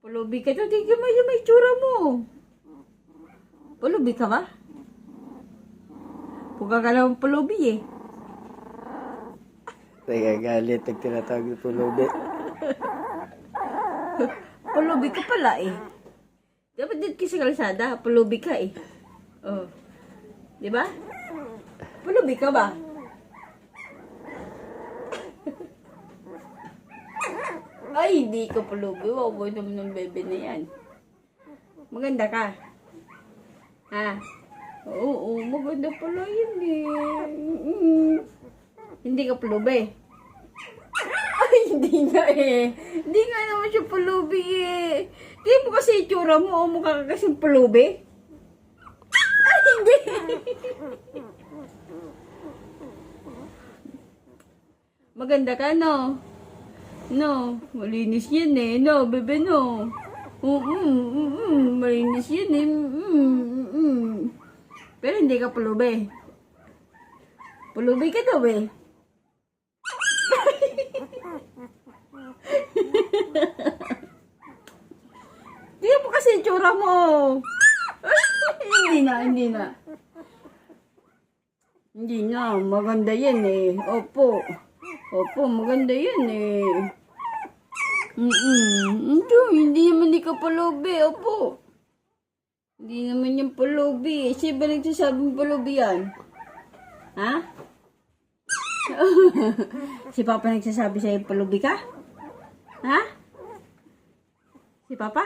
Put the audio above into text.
Pulubi ka to. Tingnan mo yung may tsura mo. Pulubi ka ba? Puga ka lang pulubi eh. Nagagalit ang tinatawag ng pulubi. Pulubi ka pala eh. Dapat dito ka sa kalsada. Pulubi ka eh. Oh. Di ba? Pulubi ka ba? Ay, hindi ka pulubi. Wow, boy naman ng bebe na yan. Maganda ka. Ha? Oo, maganda pala yun eh. Hindi ka pulubi. Ay, hindi nga eh. Hindi nga naman siya pulubi eh. Di mo kasi itsura mo o mukha ka kasing pulubi. Ay, hindi. Maganda ka, no? No, malinis yan eh. No, bebe, no. Malinis yan eh. Pero hindi ka pulubi. Pulubi ka daw eh. Tingnan mo kasi yung tsura mo. Hindi na. Hindi na, maganda yan eh. Opo, maganda yan eh. Ito, hindi naman ka pulubi. Opo. Hindi naman yung pulubi. Siya ba nagsasabing pulubi yan? Ha? Si Papa nagsasabi sa'yo pulubi ka? Ha? Si Papa?